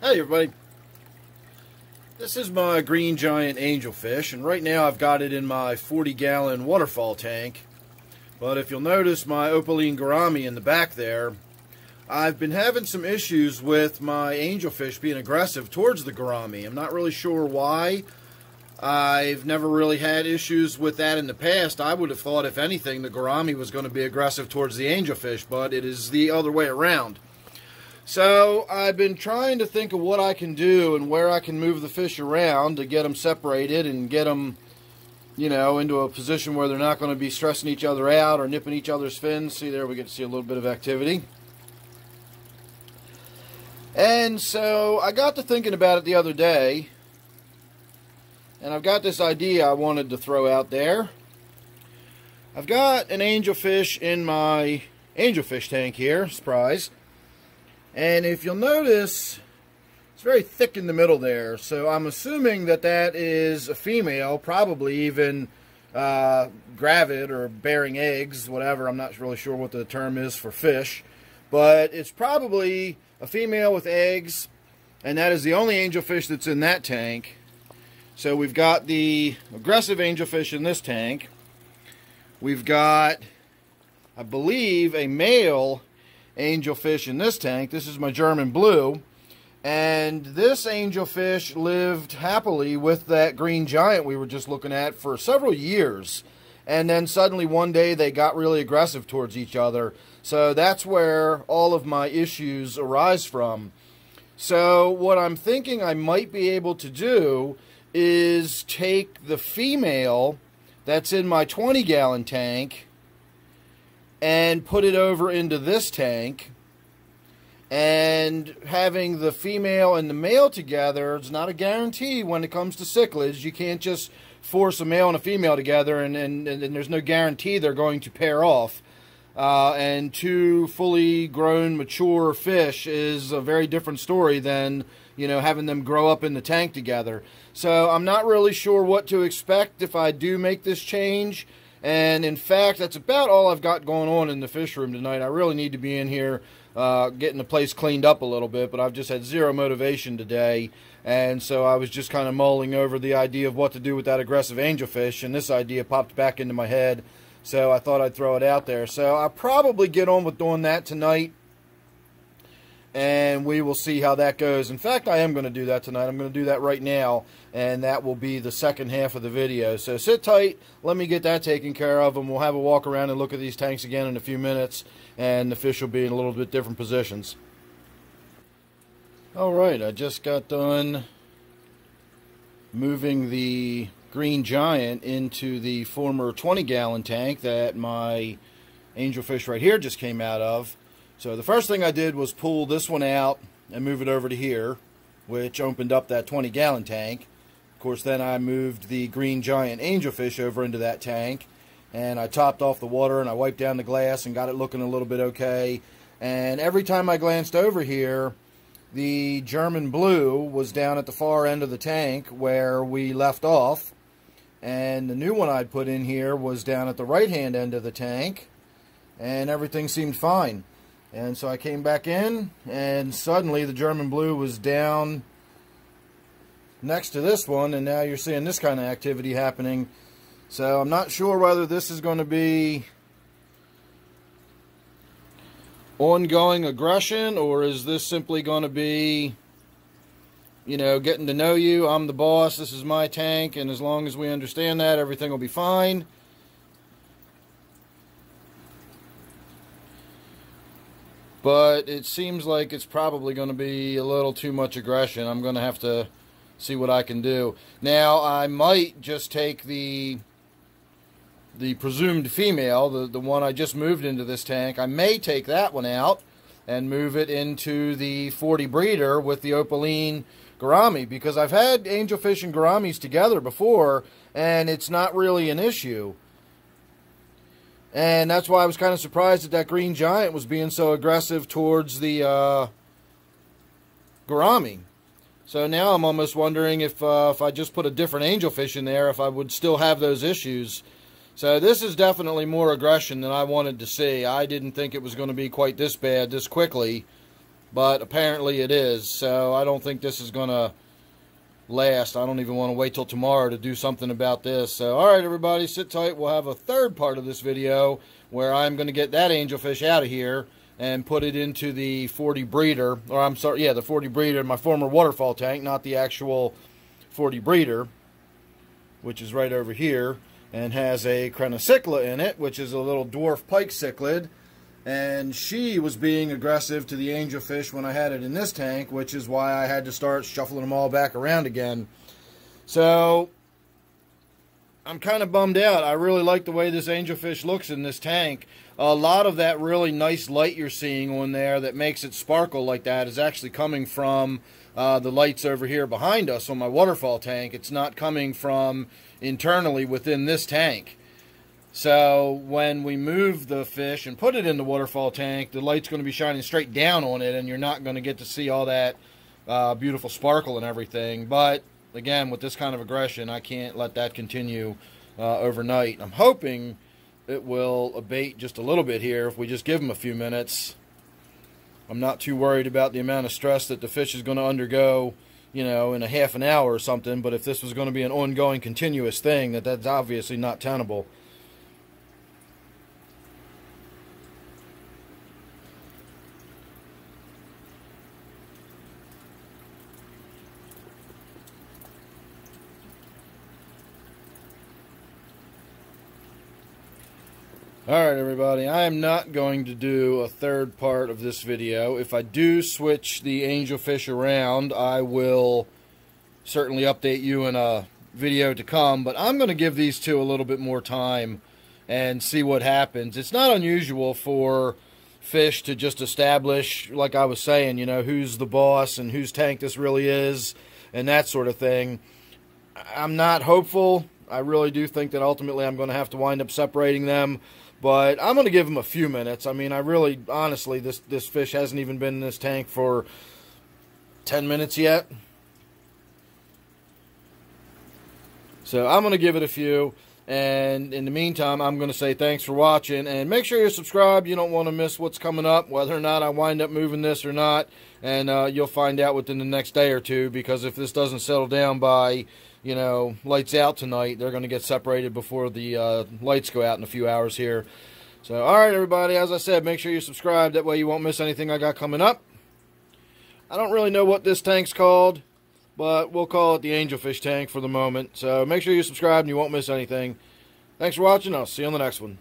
Hey everybody, this is my green giant angelfish, and right now I've got it in my 40-gallon waterfall tank. But if you'll notice my opaline gourami in the back there, I've been having some issues with my angelfish being aggressive towards the gourami. I'm not really sure why. I've never really had issues with that in the past. I would have thought, if anything, the gourami was going to be aggressive towards the angelfish, but it is the other way around. So I've been trying to think of what I can do and where I can move the fish around to get them separated and get them, you know, into a position where they're not going to be stressing each other out or nipping each other's fins. See there, we get to see a little bit of activity. And so I got to thinking about it the other day, and I've got this idea I wanted to throw out there. I've got an angelfish in my angelfish tank here, surprise. And if you'll notice, it's very thick in the middle there. So I'm assuming that that is a female, probably even gravid or bearing eggs, whatever. I'm not really sure what the term is for fish. But it's probably a female with eggs, and that is the only angelfish that's in that tank. So we've got the aggressive angelfish in this tank. We've got, I believe, a male angelfish in this tank. This is my German blue, and this angelfish lived happily with that green giant we were just looking at for several years, and then suddenly one day they got really aggressive towards each other. So that's where all of my issues arise from. So what I'm thinking I might be able to do is take the female that's in my 20-gallon tank and put it over into this tank, and having the female and the male together is not a guarantee when it comes to cichlids. You can't just force a male and a female together and there's no guarantee they're going to pair off. And two fully grown mature fish is a very different story than, you know, having them grow up in the tank together. So I'm not really sure what to expect if I do make this change. And in fact, that's about all I've got going on in the fish room tonight. I really need to be in here getting the place cleaned up a little bit, but I've just had zero motivation today. And so I was just kind of mulling over the idea of what to do with that aggressive angelfish, and this idea popped back into my head. So I thought I'd throw it out there. So I'll probably get on with doing that tonight, and we will see how that goes. In fact, I am going to do that tonight. I'm going to do that right now, and that will be the second half of the video. So sit tight, let me get that taken care of, and we'll have a walk around and look at these tanks again in a few minutes, and the fish will be in a little bit different positions. Alright, I just got done moving the green giant into the former 20-gallon tank that my angelfish right here just came out of. So the first thing I did was pull this one out and move it over to here, which opened up that 20-gallon tank. Of course, then I moved the green giant angelfish over into that tank, and I topped off the water and I wiped down the glass and got it looking a little bit okay. And every time I glanced over here, the German blue was down at the far end of the tank where we left off, and the new one I'd put in here was down at the right-hand end of the tank, and everything seemed fine. And so I came back in, and suddenly the German blue was down next to this one, and now you're seeing this kind of activity happening. So I'm not sure whether this is going to be ongoing aggression, or is this simply going to be, you know, getting to know you. I'm the boss, this is my tank, and as long as we understand that, everything will be fine. But it seems like it's probably going to be a little too much aggression. I'm going to have to see what I can do. Now, I might just take the presumed female, the one I just moved into this tank. I may take that one out and move it into the 40 breeder with the opaline gourami, because I've had angelfish and gouramis together before, and it's not really an issue. And that's why I was kind of surprised that that green giant was being so aggressive towards the gourami. So now I'm almost wondering if I just put a different angelfish in there, if I would still have those issues. So this is definitely more aggression than I wanted to see. I didn't think it was going to be quite this bad this quickly. but apparently it is. So I don't think this is going to last. I don't even want to wait till tomorrow to do something about this. So alright everybody, sit tight. We'll have a third part of this video where I'm going to get that angelfish out of here and put it into the 40 breeder, or I'm sorry, yeah, the 40 breeder in my former waterfall tank, not the actual 40 breeder, which is right over here, and has a Crenocicla in it, which is a little dwarf pike cichlid, and she was being aggressive to the angelfish when I had it in this tank, which is why I had to start shuffling them all back around again. So I'm kind of bummed out. I really like the way this angelfish looks in this tank. A lot of that really nice light you're seeing on there that makes it sparkle like that is actually coming from the lights over here behind us on my waterfall tank. It's not coming from internally within this tank. So when we move the fish and put it in the waterfall tank, the light's going to be shining straight down on it, and you're not going to get to see all that beautiful sparkle and everything. But again, with this kind of aggression, I can't let that continue overnight. I'm hoping it will abate just a little bit here if we just give them a few minutes. I'm not too worried about the amount of stress that the fish is going to undergo, you know, in a half an hour or something. But if this was going to be an ongoing, continuous thing, that's obviously not tenable. Alright everybody, I am not going to do a third part of this video. If I do switch the angelfish around, I will certainly update you in a video to come, but I'm going to give these two a little bit more time and see what happens. It's not unusual for fish to just establish, like I was saying, you know, who's the boss and whose tank this really is and that sort of thing. I'm not hopeful. I really do think that ultimately I'm going to have to wind up separating them. But I'm going to give them a few minutes. I mean, I really, honestly, this fish hasn't even been in this tank for 10 minutes yet. So I'm going to give it a few. And in the meantime, I'm going to say thanks for watching. And make sure you're subscribed. You don't want to miss what's coming up, whether or not I wind up moving this or not. And you'll find out within the next day or two. Because if this doesn't settle down by, you know, lights out tonight, they're going to get separated before the lights go out in a few hours here. So, alright everybody, as I said, make sure you subscribe. That way you won't miss anything I got coming up. I don't really know what this tank's called, but we'll call it the angelfish tank for the moment. So make sure you subscribe and you won't miss anything. Thanks for watching. I'll see you on the next one.